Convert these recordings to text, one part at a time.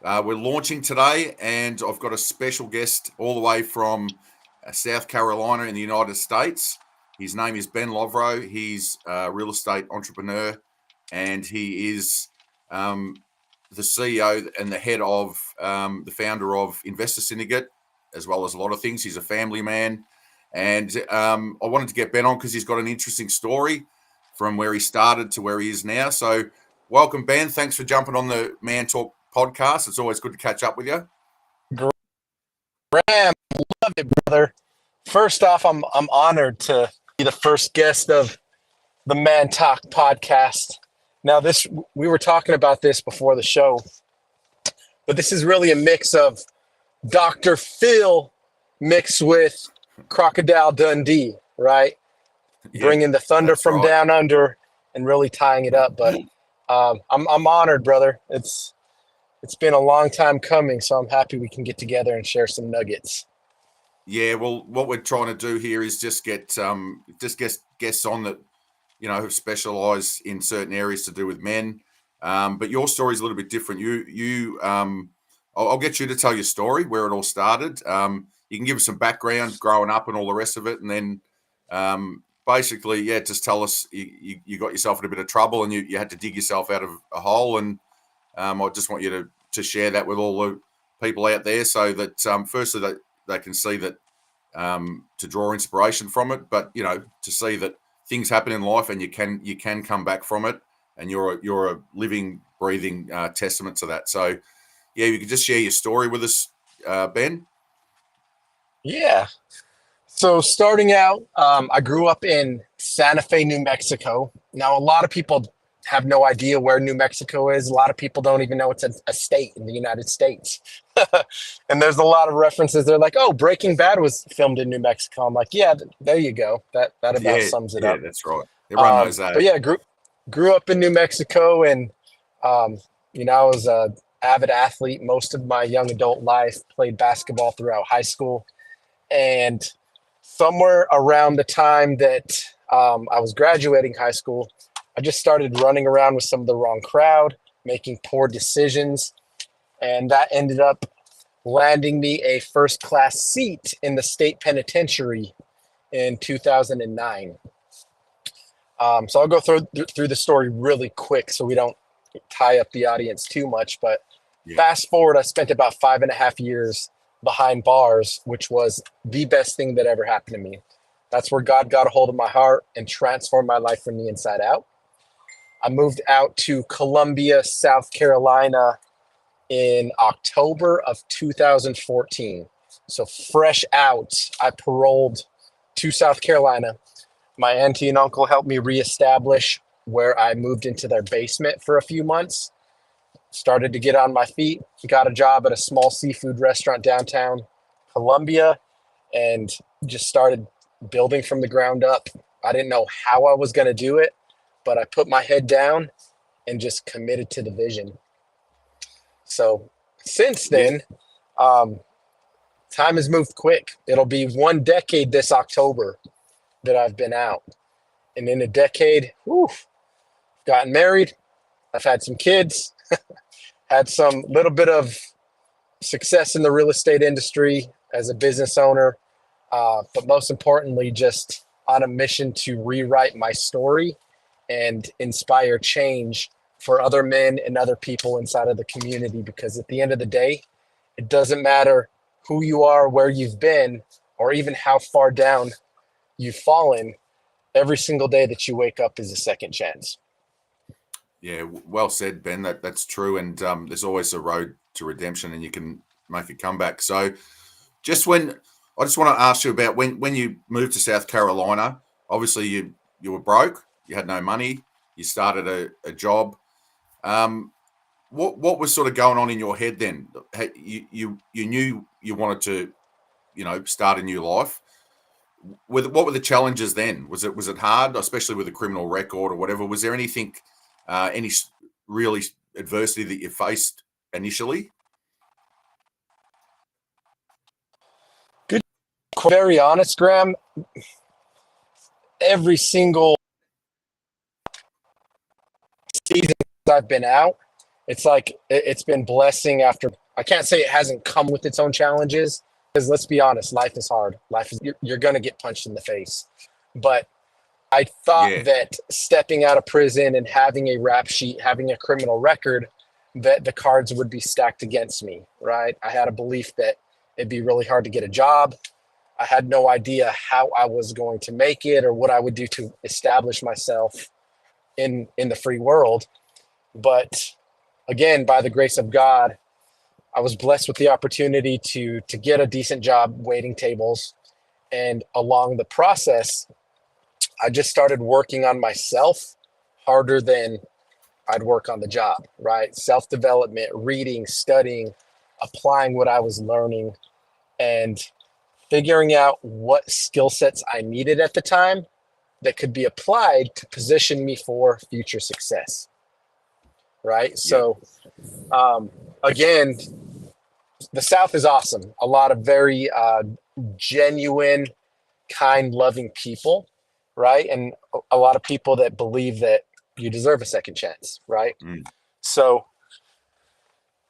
We're launching today, and I've got a special guest all the way from South Carolina in the United States. His name is Ben Lovro. He's a real estate entrepreneur, and he is the CEO and the head of the founder of Investor Syndicate, as well as a lot of things. He's a family man. And I wanted to get Ben on because he's got an interesting story from where he started to where he is now. So welcome, Ben. Thanks for jumping on the Man Talk podcast. It's always good to catch up with you. Graham, love it, brother. First off, I'm honored to be the first guest of the Man Talk podcast. Now, we were talking about this before the show, but this is really a mix of Dr. Phil mixed with Crocodile Dundee, right? Yeah, bringing the thunder from down under and really tying it up. But I'm honored, brother. It's been a long time coming, so I'm happy we can get together and share some nuggets. Yeah, well, what we're trying to do here is just get guests on that, have specialised in certain areas to do with men. But your story is a little bit different. I'll get you to tell your story, where it all started. You can give us some background, growing up and all the rest of it, and then basically, just tell us you got yourself in a bit of trouble and you had to dig yourself out of a hole. And I just want you to share that with all the people out there, so that firstly that they can see that to draw inspiration from it, but to see that things happen in life and you can come back from it, and you're a living, breathing testament to that. So you could just share your story with us, Ben. Yeah. So starting out, I grew up in Santa Fe, New Mexico. Now, a lot of people have no idea where New Mexico is. A lot of people don't even know it's a state in the United States. And there's a lot of references. They're like, oh, Breaking Bad was filmed in New Mexico. I'm like, yeah, there you go. That about sums it up. Yeah, that's right. Everyone knows that. But yeah, grew up in New Mexico, and I was an avid athlete most of my young adult life, played basketball throughout high school. And somewhere around the time that I was graduating high school, I just started running around with some of the wrong crowd, making poor decisions, and that ended up landing me a first-class seat in the state penitentiary in 2009. So I'll go through the story really quick so we don't tie up the audience too much. But Fast forward, I spent about 5.5 years behind bars, which was the best thing that ever happened to me. That's where God got a hold of my heart and transformed my life from the inside out. I moved out to Columbia, South Carolina in October of 2014. So fresh out, I paroled to South Carolina. My auntie and uncle helped me reestablish where I moved into their basement for a few months. Started to get on my feet, got a job at a small seafood restaurant downtown Columbia, and just started building from the ground up. I didn't know how I was going to do it, but I put my head down and just committed to the vision. So since then, time has moved quick. It'll be 1 decade this October that I've been out. And in a decade, gotten married. I've had some kids, had some little bit of success in the real estate industry as a business owner. But most importantly, just on a mission to rewrite my story and inspire change for other men and other people inside of the community. Because at the end of the day, it doesn't matter who you are, where you've been, or even how far down you've fallen. Every single day that you wake up is a second chance. Yeah, well said, Ben. That's true. And there's always a road to redemption, and you can make a comeback. So I just want to ask you about when you moved to South Carolina. Obviously, you were broke. You had no money. You started a job. What was sort of going on in your head then? You knew you wanted to, start a new life. What were the challenges then? Was it hard, especially with a criminal record or whatever? Was there anything, any really adversity that you faced initially? Good. Very honest, Graham. Every single season I've been out, it's like it's been blessing after. I can't say it hasn't come with its own challenges, because let's be honest, life is hard. Life is you're going to get punched in the face. But I thought Yeah, that stepping out of prison and having a rap sheet, having a criminal record, that the cards would be stacked against me, right? I had a belief that it'd be really hard to get a job. I had no idea how I was going to make it or what I would do to establish myself in the free world. But again, by the grace of God, I was blessed with the opportunity to get a decent job waiting tables. And along the process, I just started working on myself harder than I'd work on the job, right? Self development, reading, studying, applying what I was learning, and figuring out what skill sets I needed at the time that could be applied to position me for future success, right? yeah, So, um, again, the South is awesome. A lot of very genuine, kind, loving people, right? And a lot of people that believe that you deserve a second chance, right? mm, So,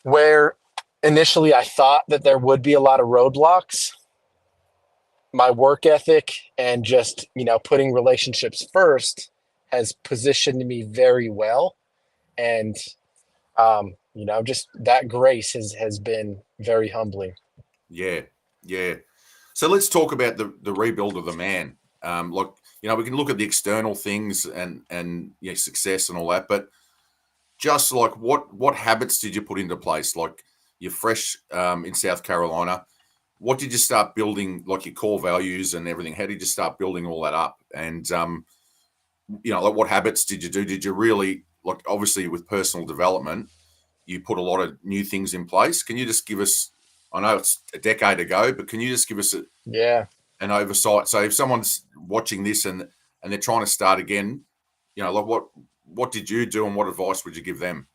where initially I thought that there would be a lot of roadblocks, my work ethic and just, putting relationships first has positioned me very well. And, just that grace has been very humbling. yeah, yeah. So let's talk about the rebuild of the man. Like, we can look at the external things and success and all that, but just like what habits did you put into place? Like, you're fresh in South Carolina. What did you start building, like your core values and everything? How did you start building all that up? And like, what habits did you do? Did you really, like, obviously with personal development, you put a lot of new things in place? Can you just give us? I know it's a decade ago, but can you just give us Yeah. an oversight? So if someone's watching this and they're trying to start again, like, what did you do and what advice would you give them?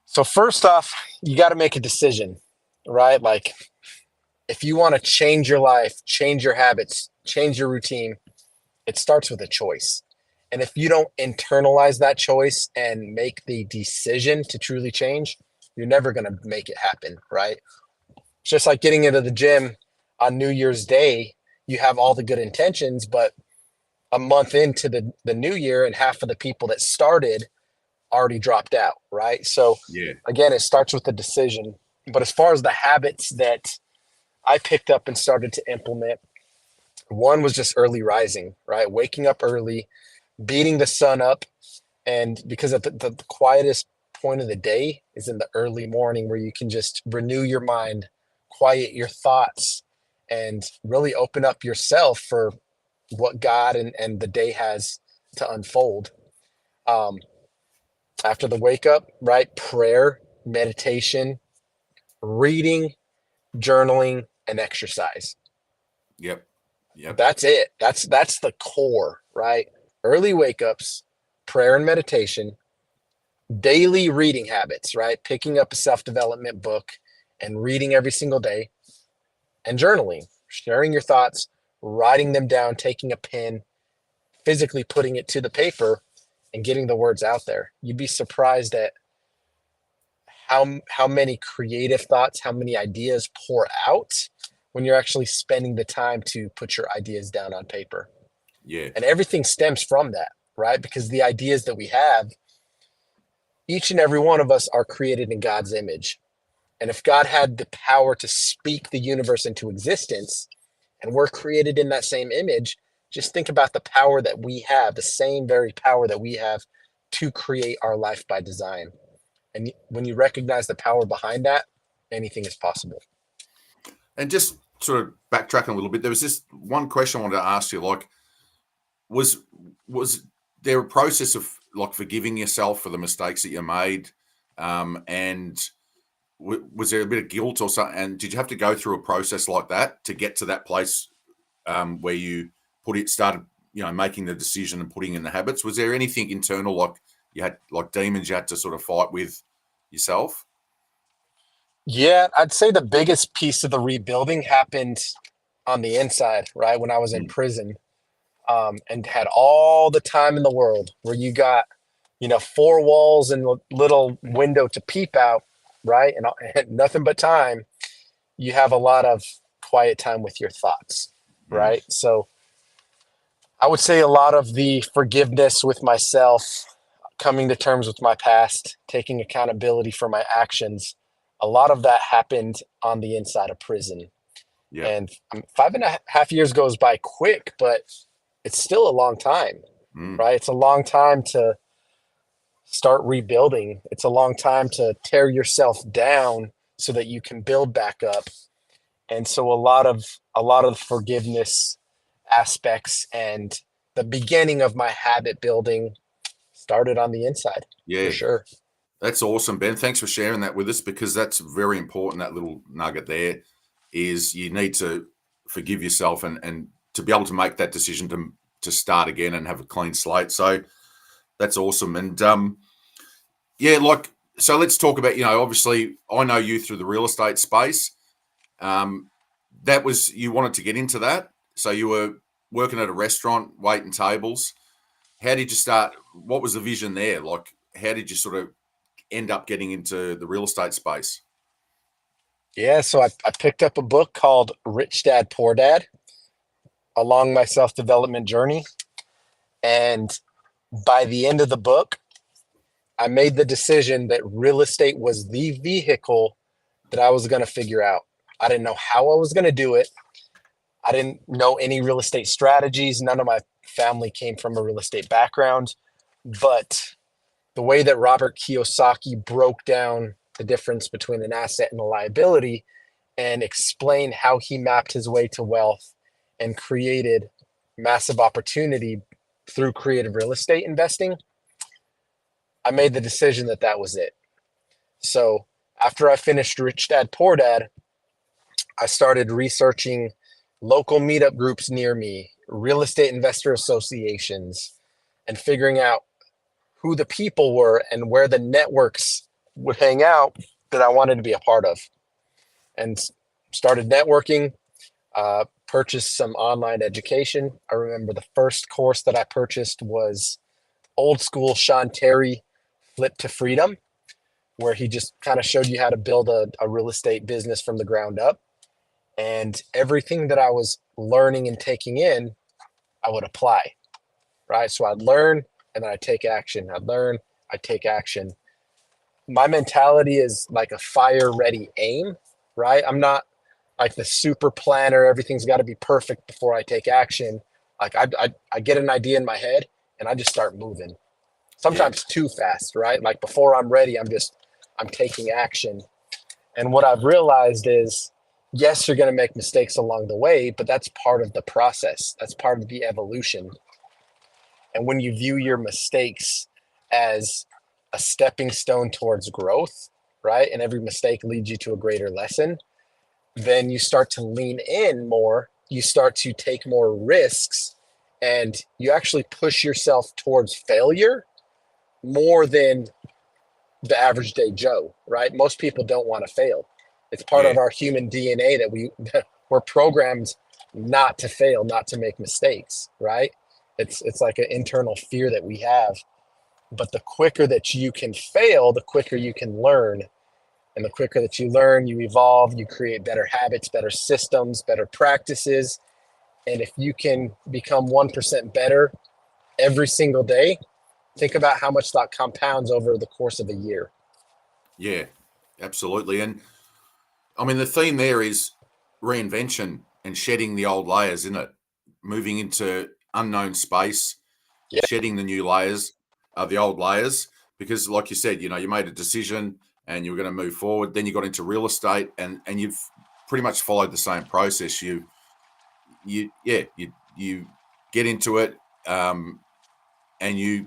So, first off, you got to make a decision, right? Like, if you want to change your life, change your habits, change your routine, it starts with a choice. And if you don't internalize that choice and make the decision to truly change, you're never going to make it happen, right? It's just like getting into the gym on New Year's Day. You have all the good intentions, but a month into the new year, and half of the people that started already dropped out, right? So, Yeah, again, it starts with the decision. But as far as the habits that I picked up and started to implement, one was just early rising, right? Waking up early, beating the sun up. And because of the quietest point of the day is in the early morning, where you can just renew your mind, quiet your thoughts, and really open up yourself for what God and the day has to unfold. Um, After the wake up, right? Prayer, meditation, reading, journaling, and exercise. yep, yep, That's it. That's the core, right? Early wake ups, prayer and meditation, daily reading habits, right? Picking up a self-development book and reading every single day, and journaling, sharing your thoughts, writing them down, taking a pen, physically putting it to the paper and getting the words out there. You'd be surprised at how many creative thoughts, how many ideas pour out when you're actually spending the time to put your ideas down on paper. yeah, And everything stems from that, right? Because the ideas that we have, each and every one of us are created in God's image. And if God had the power to speak the universe into existence, and we're created in that same image, just think about the power that we have, the same very power that we have to create our life by design. And when you recognize the power behind that, anything is possible. and just sort of backtracking a little bit, there was just one question I wanted to ask you. Like, was was there a process of, like, forgiving yourself for the mistakes that you made, and was there a bit of guilt or something? And did you have to go through a process like that to get to that place, where you started, making the decision and putting in the habits? Was there anything internal, like you had, like, demons you had to sort of fight with yourself? Yeah, I'd say the biggest piece of the rebuilding happened on the inside, right? When I was in Mm, prison, and had all the time in the world, where you got four walls and a little window to peep out, right? And nothing but time, you have a lot of quiet time with your thoughts, Mm. right? So I would say a lot of the forgiveness with myself, coming to terms with my past, taking accountability for my actions, a lot of that happened on the inside of prison. Yeah. And 5.5 years goes by quick, but it's still a long time, Mm. right? It's a long time to start rebuilding. It's a long time to tear yourself down so that you can build back up. And so a lot of forgiveness aspects and the beginning of my habit building started on the inside, for Yeah. sure. That's awesome, Ben. Thanks for sharing that with us, because that's very important. That little nugget there is you need to forgive yourself and to be able to make that decision to start again and have a clean slate. So that's awesome. And yeah, like, so let's talk about, obviously I know you through the real estate space. Um, that was, you wanted to get into that. So you were working at a restaurant, waiting tables. How did you start? What was the vision there? Like, how did you sort of end up getting into the real estate space? Yeah, so I picked up a book called Rich Dad Poor Dad along my self development journey. And by the end of the book, I made the decision that real estate was the vehicle that I was going to figure out. I didn't know how I was going to do it. I didn't know any real estate strategies. None of my family came from a real estate background. But the way that Robert Kiyosaki broke down the difference between an asset and a liability and explained how he mapped his way to wealth and created massive opportunity through creative real estate investing, I made the decision that that was it. So after I finished Rich Dad Poor Dad, I started researching local meetup groups near me, real estate investor associations, and figuring out who the people were and where the networks would hang out that I wanted to be a part of. And started networking, purchased some online education. I remember the first course that I purchased was old school Sean Terry Flip to Freedom, where he just kind of showed you how to build a real estate business from the ground up. And everything that I was learning and taking in, I would apply, right? So I'd learn and then I'd take action. I'd learn, I'd take action. My mentality is like a fire ready aim, right? I'm not like the super planner. Everything's got to be perfect before I take action. Like I get an idea in my head and I just start moving. Yeah. Sometimes too fast, right? Like before I'm ready, I'm taking action. And what I've realized is, yes, you're going to make mistakes along the way, but that's part of the process. That's part of the evolution. And when you view your mistakes as a stepping stone towards growth, right? And every mistake leads you to a greater lesson, then you start to lean in more, you start to take more risks, and you actually push yourself towards failure more than the average day Joe, right? Most people don't want to fail. It's part Yeah. of our human DNA that we're programmed not to fail, not to make mistakes, right? It's like an internal fear that we have. But the quicker that you can fail, the quicker you can learn. And the quicker that you learn, you evolve, you create better habits, better systems, better practices. And if you can become 1% better every single day, think about how much that compounds over the course of a year. Yeah. Absolutely. And I mean, the theme there is reinvention and shedding the old layers, isn't it? Moving into unknown space, Yeah. shedding the new layers, the old layers, because like you said, you made a decision and you were going to move forward. Then you got into real estate, and you've pretty much followed the same process. You get into it, and you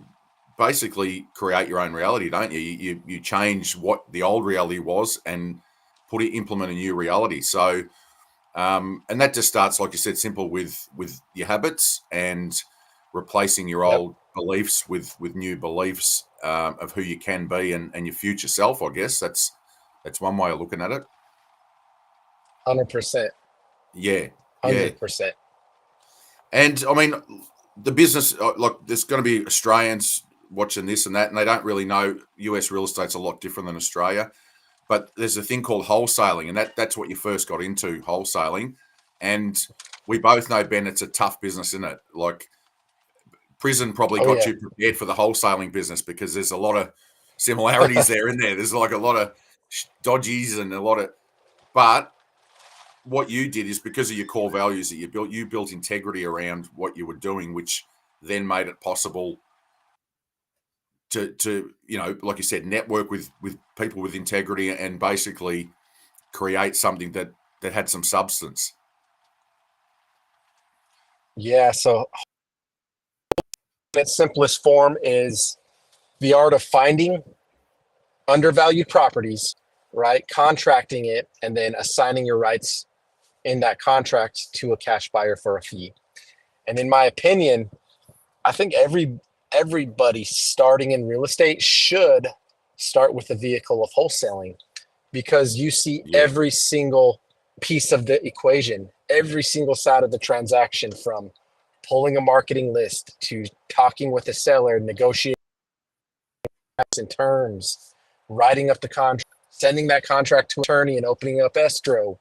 basically create your own reality, don't you? You change what the old reality was and implement a new reality. So, and that just starts, like you said, simple with your habits and replacing your Yep. old beliefs with new beliefs, of who you can be and your future self. I guess that's one way of looking at it. 100%. Yeah, yeah. 100%. And I mean, the business, like, there's going to be Australians watching this and that, and they don't really know US real estate's a lot different than Australia. But there's a thing called wholesaling, and that's what you first got into, wholesaling. And we both know, Ben, it's a tough business, isn't it? Like prison probably Oh got yeah. you prepared for the wholesaling business because there's a lot of similarities there in there. There's like a lot of dodgies and a lot of, but what you did is because of your core values that you built integrity around what you were doing, which then made it possible to like you said, network with people with integrity and basically create something that had some substance. Yeah. So its simplest form is the art of finding undervalued properties, right? Contracting it and then assigning your rights in that contract to a cash buyer for a fee. And in my opinion, I think everybody starting in real estate should start with the vehicle of wholesaling because you see Yeah, every single piece of the equation, every single side of the transaction, from pulling a marketing list to talking with the seller, negotiating in terms, writing up the contract, sending that contract to an attorney and opening up escrow,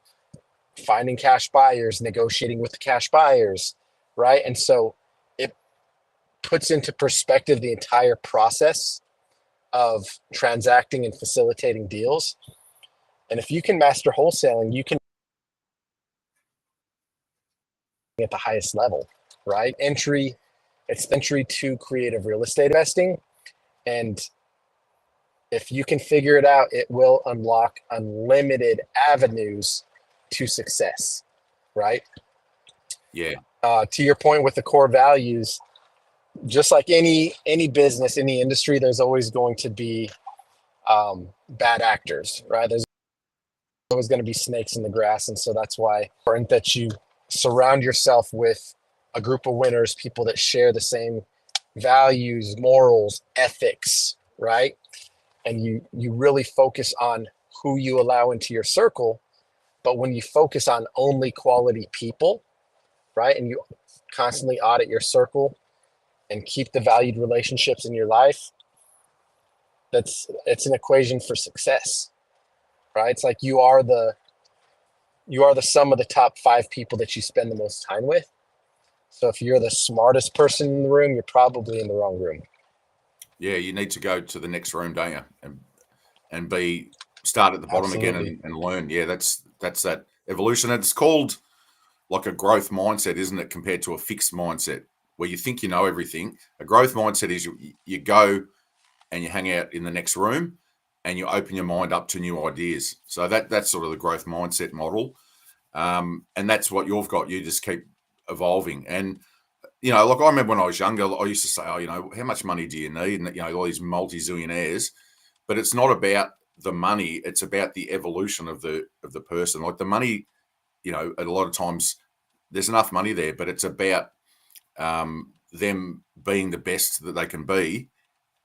finding cash buyers, negotiating with the cash buyers, right? And so it puts into perspective the entire process of transacting and facilitating deals. And if you can master wholesaling, you can at the highest level, right? It's entry to creative real estate investing. And if you can figure it out, it will unlock unlimited avenues to success, right? yeah, To your point with the core values, just like any business, any industry, there's always going to be bad actors, right? There's always going to be snakes in the grass, and so that's why it's important that you surround yourself with a group of winners, people that share the same values, morals, ethics, right? And you really focus on who you allow into your circle. But when you focus on only quality people, right, and you constantly audit your circle and keep the valued relationships in your life, it's an equation for success, right? It's like you are the sum of the top 5 people that you spend the most time with. So if you're the smartest person in the room, you're probably in the wrong room. yeah. You need to go to the next room, don't you? And be start at the bottom again Absolutely. and learn. Yeah, that's that evolution. It's called like a growth mindset, isn't it? Compared to a fixed mindset where you think you know everything. A growth mindset is you go and you hang out in the next room and you open your mind up to new ideas. So that's sort of the growth mindset model. And that's what you've got. You just keep evolving. And, like I remember when I was younger, I used to say, how much money do you need? And, all these multi-zillionaires, but it's not about the money. It's about the evolution of the person. Like the money, a lot of times there's enough money there, but it's about them being the best that they can be,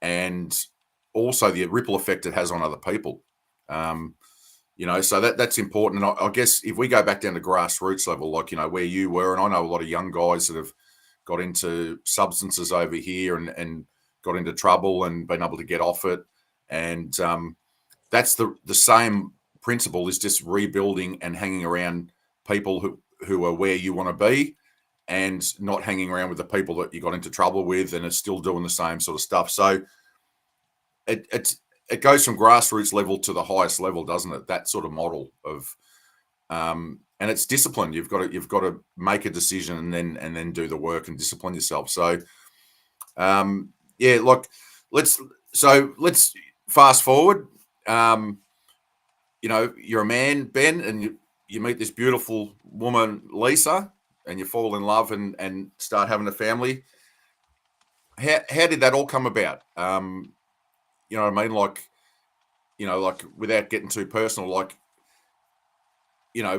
and also the ripple effect it has on other people. So that's important. And I guess if we go back down to grassroots level, like, where you were, and I know a lot of young guys that have got into substances over here and got into trouble and been able to get off it. And that's the same principle, is just rebuilding and hanging around people who are where you want to be, and not hanging around with the people that you got into trouble with and are still doing the same sort of stuff. So it goes from grassroots level to the highest level, doesn't it? That sort of model of, and it's discipline. You've got to make a decision and then do the work and discipline yourself. So, yeah, look, let's fast forward. You're a man, Ben, and you meet this beautiful woman, Lisa, and you fall in love and start having a family. How did that all come about? You know what I mean? Like, like without getting too personal, like,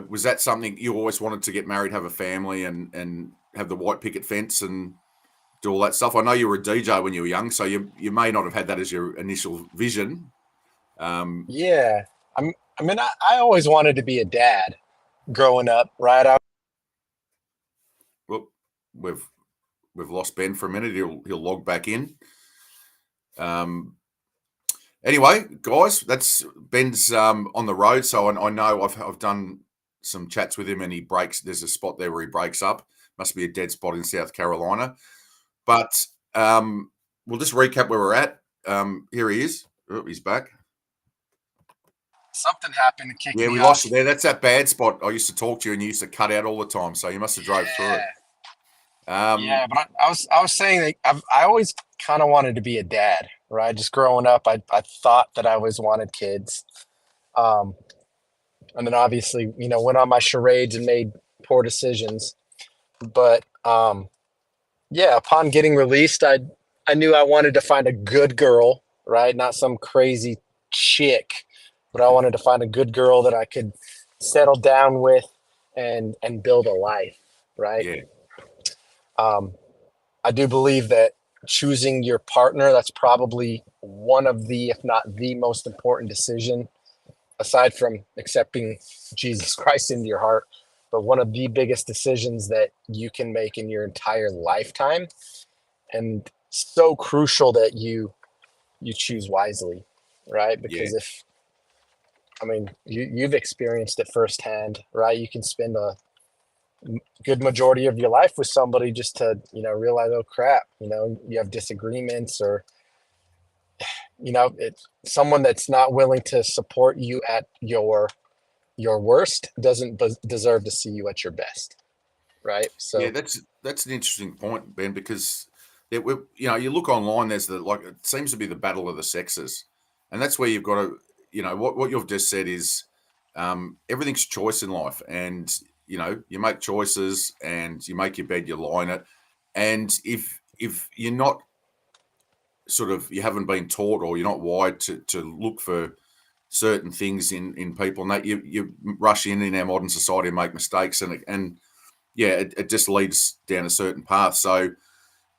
was that something you always wanted to get married, have a family, and have the white picket fence and do all that stuff? I know you were a DJ when you were young, so you may not have had that as your initial vision. Yeah. I always wanted to be a dad growing up, right? Well, we've lost Ben for a minute. He'll log back in. Um, anyway, guys, that's Ben's on the road, so I know I've done some chats with him, and he breaks. There's a spot there where he breaks up. Must be a dead spot in South Carolina. But we'll just recap where we're at. Here he is. Oh, he's back. Something happened to kick Yeah, me we off. lost you there. That's that bad spot I used to talk to you, and you used to cut out all the time. So you must have drove through it. Yeah, but I was saying that I always kind of wanted to be a dad, right? Just growing up, I thought that I always wanted kids. Um, and then obviously, went on my charades and made poor decisions. But yeah, upon getting released, I knew I wanted to find a good girl, right? Not some crazy chick, but I wanted to find a good girl that I could settle down with and build a life, right? Yeah, Um, I do believe that choosing your partner, that's probably one of the, if not the most important decision, aside from accepting Jesus Christ into your heart, but one of the biggest decisions that you can make in your entire lifetime. And so crucial that you choose wisely, right? yeah, Because if I mean you've experienced it firsthand, right? You can spend a good majority of your life with somebody just to realize, oh crap, you have disagreements, or it's someone that's not willing to support you at your worst doesn't deserve to see you at your best, right? yeah. So That's an interesting point, Ben, because you look online. There's it seems to be the battle of the sexes, and that's where you've got to what you've just said is everything's choice in life, and you make choices and you make your bed, you lie in it, and if you're not you haven't been taught or you're not wired to look for certain things in people, and that you rush in our modern society and make mistakes, and yeah, it just leads down a certain path. So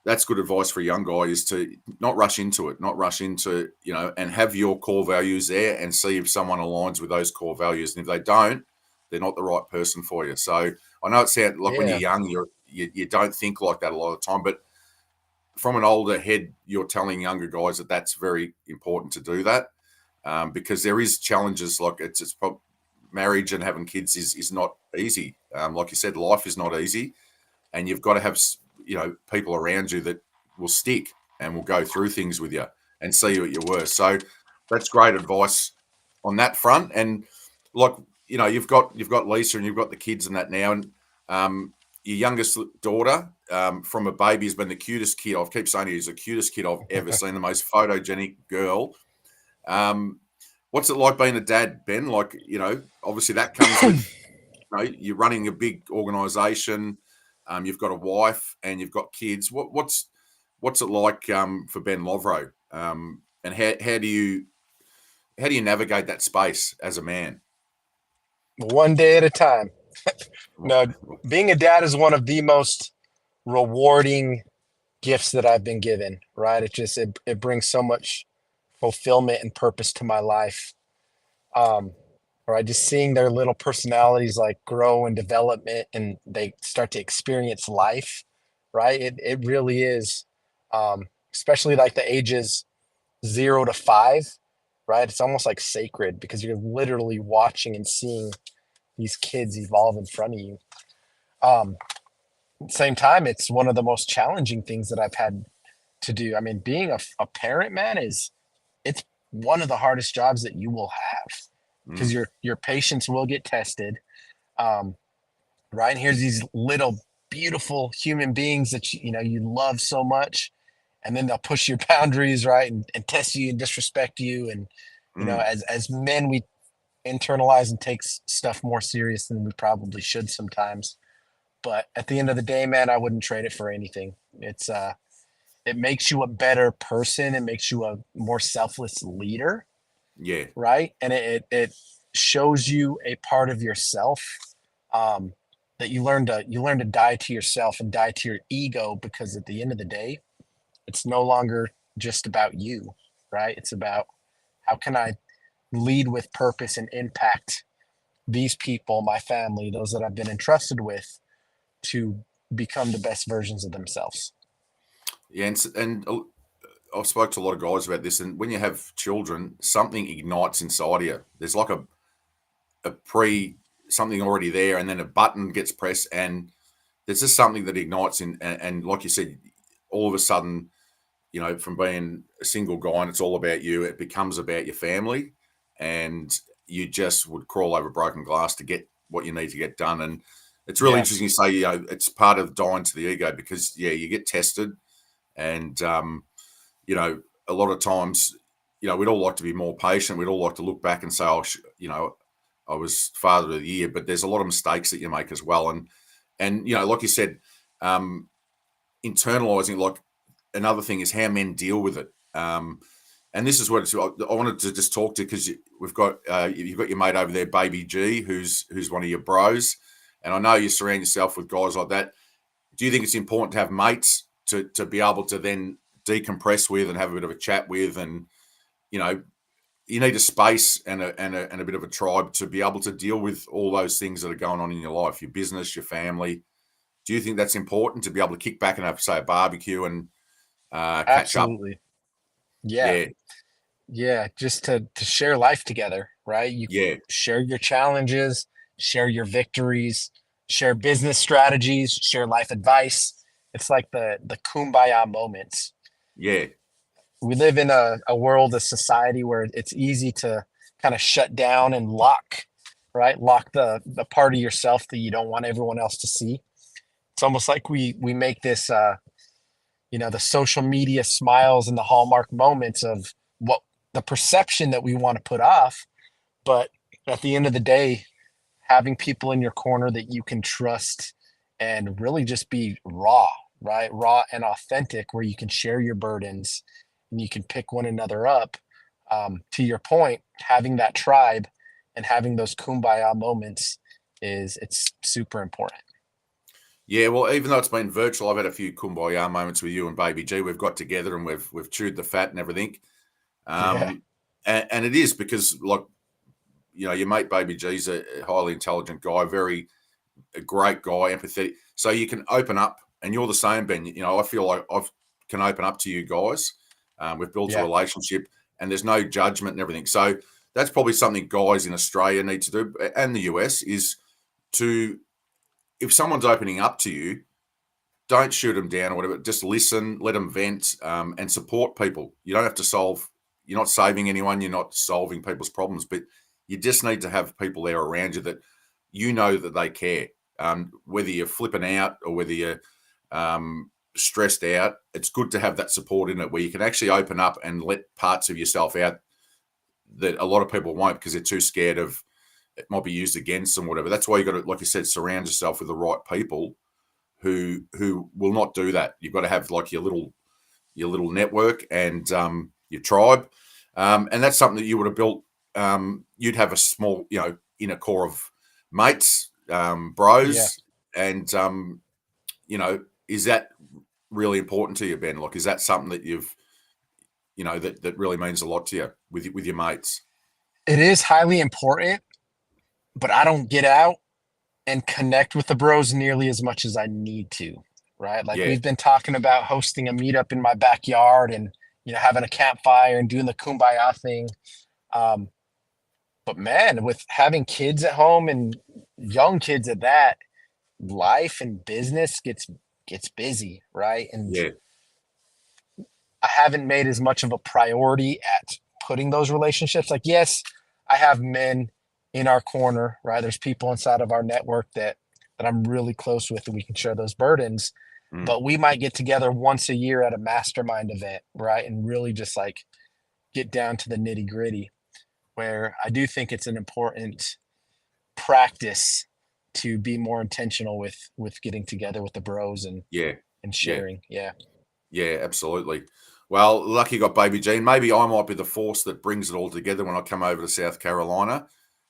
that's good advice for a young guy, is to not rush into it, not rush into and have your core values there and see if someone aligns with those core values, and if they don't, they're not the right person for you. So I know it sounds like when you're yeah, young, you don't think like that a lot of the time, but from an older head, you're telling younger guys that that's very important to do that, because there is challenges. Like marriage and having kids is not easy. Like you said, life is not easy, and you've got to have people around you that will stick and will go through things with you and see you at your worst. So that's great advice on that front. And like you've got Lisa and you've got the kids and that now, and your youngest daughter, from a baby, has been the cutest kid. I keep saying he's the cutest kid I've ever seen, the most photogenic girl. What's it like being a dad, Ben? Like, obviously that comes with, you're running a big organization. You've got a wife and you've got kids. What's it like for Ben Lovro? And how do you navigate that space as a man? one day at a time. No, being a dad is one of the most rewarding gifts that I've been given, right? It brings so much fulfillment and purpose to my life. Um, right, just seeing their little personalities like grow and development, and they start to experience life, right? It really is, especially like the ages 0 to 5, right? It's almost like sacred because you're literally watching and seeing these kids evolve in front of you. Um, Same time, it's one of the most challenging things that I've had to do. I mean, being a parent, man, it's one of the hardest jobs that you will have because Mm, your patience will get tested. Um, right, and here's these little beautiful human beings that you love so much, and then they'll push your boundaries, right, and test you and disrespect you. And mm. as men, we internalize and take stuff more serious than we probably should sometimes. But at the end of the day, man, I wouldn't trade it for anything. It makes you a better person. It makes you a more selfless leader, Yeah, right? And it shows you a part of yourself, um, that you learn to die to yourself and die to your ego, because at the end of the day, it's no longer just about you, right? It's about how can I lead with purpose and impact these people, my family, those that I've been entrusted with, to become the best versions of themselves. yeah, and I've spoke to a lot of guys about this, and when you have children, something ignites inside you. There's like a something already there, and then a button gets pressed, and there's just something that ignites and like you said, all of a sudden, from being a single guy and it's all about you, it becomes about your family, and you just would crawl over broken glass to get what you need to get done. And it's really Yeah, interesting to say, it's part of dying to the ego because, you get tested, and, a lot of times, we'd all like to be more patient. We'd all like to look back and say, oh, I was father of the year, but there's a lot of mistakes that you make as well. And like you said, internalizing, like another thing is how men deal with it. And this is what I wanted to just talk to, because you've got your mate over there, Baby G, who's one of your bros, and I know you surround yourself with guys like that. Do you think it's important to have mates to be able to then decompress with and have a bit of a chat with, and you need a space and a bit of a tribe to be able to deal with all those things that are going on in your life, your business, your family? Do you think that's important to be able to kick back and have, say, a barbecue and catch up? absolutely. Yeah, Yeah, yeah. Just to share life together, right? You yeah, share your challenges, share your victories, share business strategies, share life advice. It's like the kumbaya moments. yeah, We live in a world, a society where it's easy to kind of shut down and lock, right? Lock the part of yourself that you don't want everyone else to see. It's almost like we make this the social media smiles and the hallmark moments of what the perception that we want to put off. But at the end of the day, having people in your corner that you can trust and really just be raw, right? Raw and authentic, where you can share your burdens and you can pick one another up. To your point, having that tribe and having those kumbaya moments it's super important. yeah. Well, even though it's been virtual, I've had a few kumbaya moments with you and Baby G. We've got together and we've chewed the fat and everything. Yeah, Um, and it is because, like, your mate Baby G's a highly intelligent guy, a great guy, empathetic. So you can open up, and you're the same, Ben. I feel like I can open up to you guys. We've built a yeah, relationship, and there's no judgment and everything. So that's probably something guys in Australia need to do, and the US, is to, if someone's opening up to you, don't shoot them down or whatever. Just listen, let them vent, and support people. You don't have to solve. You're not saving anyone. You're not solving people's problems, but you just need to have people there around you that that they care. Whether you're flipping out or whether you're stressed out, it's good to have that support in it where you can actually open up and let parts of yourself out that a lot of people won't, because they're too scared of it might be used against them, whatever. That's why you got to, like you said, surround yourself with the right people who will not do that. You've got to have like your little network and your tribe, and that's something that you would have built. You'd have a small, inner core of mates, yeah. bros, and is that really important to you, Ben? Like, is that something that that really means a lot to you with your mates? It is highly important, but I don't get out and connect with the bros nearly as much as I need to, right? Like Yeah, we've been talking about hosting a meetup in my backyard and having a campfire and doing the kumbaya thing. Um, but man, with having kids at home and young kids at that, life and business gets busy, right? And yeah, I haven't made as much of a priority at putting those relationships. Like, yes, I have men in our corner, right? There's people inside of our network that I'm really close with, and we can share those burdens. mm, But we might get together once a year at a mastermind event, right? And really just like get down to the nitty gritty. Where I do think it's an important practice to be more intentional with getting together with the bros yeah, and yeah. sharing. Yeah. Yeah, absolutely. Well, lucky you got Baby Jean. Maybe I might be the force that brings it all together when I come over to South Carolina,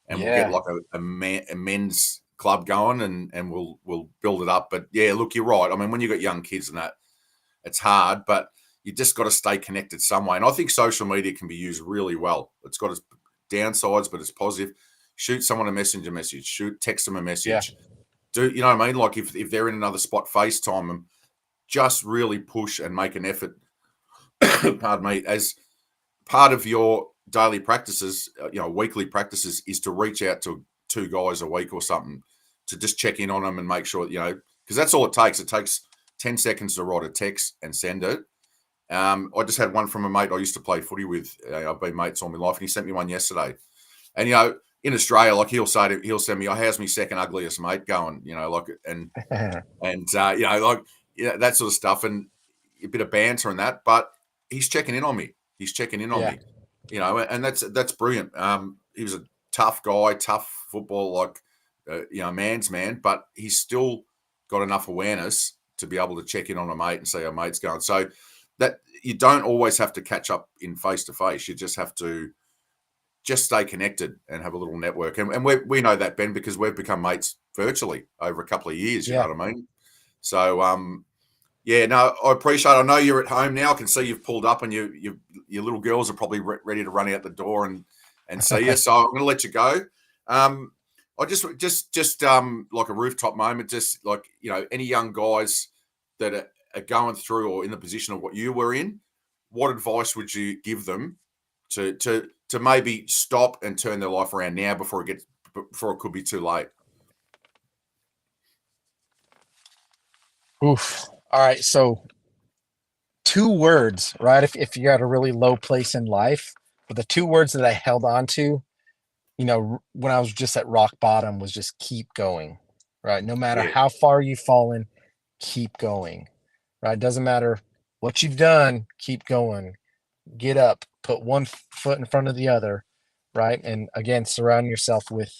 and we'll get Yeah. like a men's club going, and we'll build it up. But yeah, look, you're right. I mean, when you got young kids and that, it's hard, but you just got to stay connected some way. And I think social media can be used really well. It's got its downsides, but it's positive. Shoot someone a messenger message. Text them a Yeah. message. Do you know what I mean? Like if they're in another spot, FaceTime them. Just really push and make an effort pardon me, as part of your daily practices, weekly practices, is to reach out to 2 guys a week or something to just check in on them and make sure, because that's all it takes. It takes 10 seconds to write a text and send it. I just had one from a mate I used to play footy with. I've been mates all my life, and he sent me one yesterday. And in Australia, like he'll send me, "Oh, how's me second ugliest mate going?" That sort of stuff, and a bit of banter and that. But he's checking in on me. He's checking in on Yeah. me, and that's brilliant. He was a tough guy, tough football, man's man, but he's still got enough awareness to be able to check in on a mate and see how mate's going. So that you don't always have to catch up in face to face. You just have to just stay connected and have a little network. And we know that, Ben, because we've become mates virtually over a couple of years. You Yeah. know what I mean? So, yeah, no, I appreciate it. I know you're at home now. I can see you've pulled up and your little girls are probably ready to run out the door and see you. So I'm going to let you go. I just like a rooftop moment, just like, any young guys that are going through or in the position of what you were in, what advice would you give them to maybe stop and turn their life around now before it could be too late? Oof. All right. So 2 words, right? If you're at a really low place in life, but the 2 words that I held on to, when I was just at rock bottom, was just keep going, right? No matter Yeah, how far you've fallen, keep going, right? Doesn't matter what you've done, keep going. Get up, put one foot in front of the other, right? And again, surround yourself with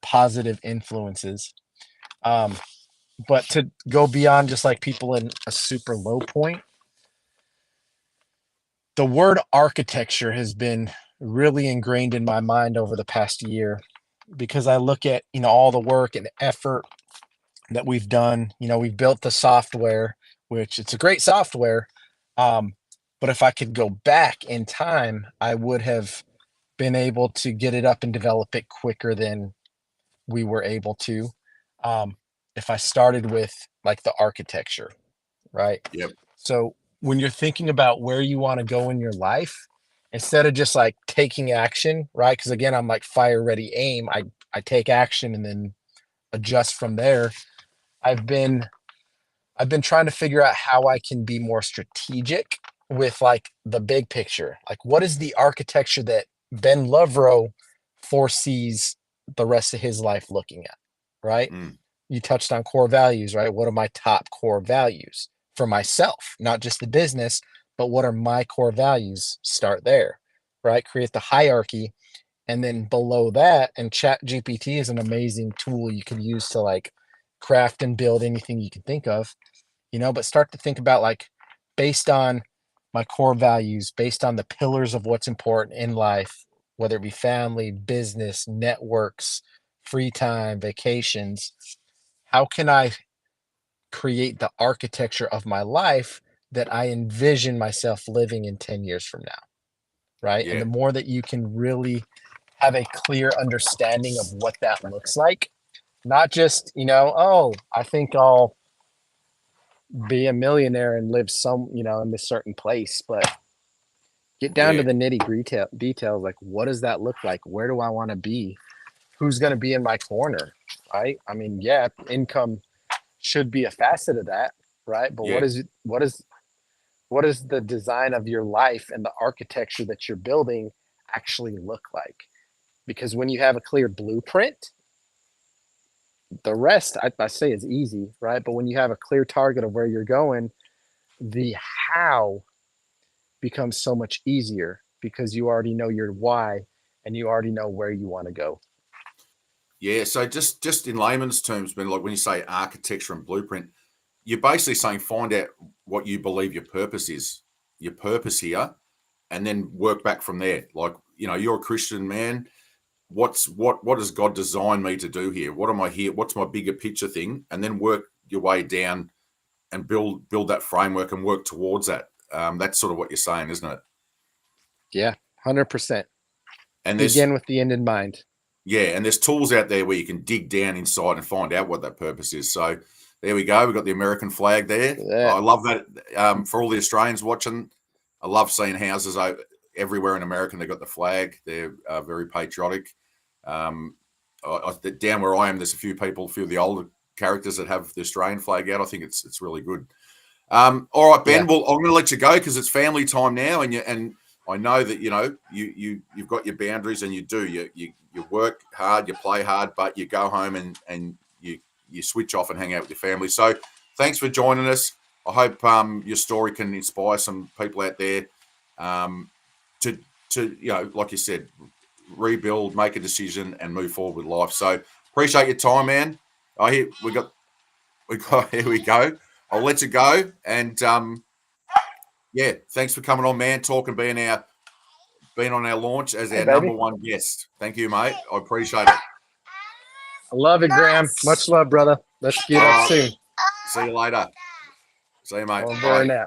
positive influences. Um, but to go beyond just like people in a super low point, the word architecture has been really ingrained in my mind over the past year because I look at, all the work and effort that we've done. We've built the software, which it's a great software. Um, but if I could go back in time, I would have been able to get it up and develop it quicker than we were able to. Um, if I started with like the architecture, right? yep, So when you're thinking about where you want to go in your life, instead of just like taking action, right? Because again, I'm like fire, ready, aim. I take action and then adjust from there. I've been I've been trying to figure out how I can be more strategic with like the big picture. Like what is the architecture that Ben Lovro foresees the rest of his life looking at, right? mm, You touched on core values, right? What are my top core values for myself, not just the business, but what are my core values? Start there, right? Create the hierarchy. And then below that, and Chat GPT is an amazing tool you can use to like craft and build anything you can think of, but start to think about like based on my core values, based on the pillars of what's important in life, whether it be family, business, networks, free time, vacations, how can I create the architecture of my life that I envision myself living in 10 years from now, right? And yeah, the more that you can really have a clear understanding of what that looks like, not just, oh, I think I'll be a millionaire and live in this certain place, but get down to yeah, the nitty gritty details. Like, what does that look like? Where do I want to be? Who's going to be in my corner? Right. I mean, yeah, income should be a facet of that. Right. But yeah, what is the design of your life and the architecture that you're building actually look like? Because when you have a clear blueprint, the rest I say is easy, right? But when you have a clear target of where you're going, the how becomes so much easier because you already know your why and you already know where you want to go. yeah. So just in layman's terms, Ben, like when you say architecture and blueprint, you're basically saying find out what you believe your purpose here, and then work back from there. Like, you're a Christian man. What does God design me to do here? What am I here? What's my bigger picture thing? And then work your way down and build that framework and work towards that. That's sort of what you're saying, isn't it? Yeah, 100%. And there's Begin with the end in mind. Yeah, and there's tools out there where you can dig down inside and find out what that purpose is. So There we go. We've got the American flag there. Yeah. I love that. For all the Australians watching, I love seeing houses everywhere in America. They've got the flag. They're very patriotic. Down where I am, there's a few of the older characters that have the Australian flag out. I think it's really good. All right, Ben. Yeah. Well, I'm going to let you go because it's family time now, and I know that you've got your boundaries, and you work hard, you play hard, but you go home and you switch off and hang out with your family. So thanks for joining us. I hope your story can inspire some people out there to like you said, rebuild, make a decision, and move forward with life. So appreciate your time, man. Here we go. I'll let you go, and yeah, thanks for coming on, man. Being on our launch as our number one guest. Thank you, mate. I appreciate it. I love it, Graham. Much love, brother. Let's get up soon. See you later. See you, mate. Over and out.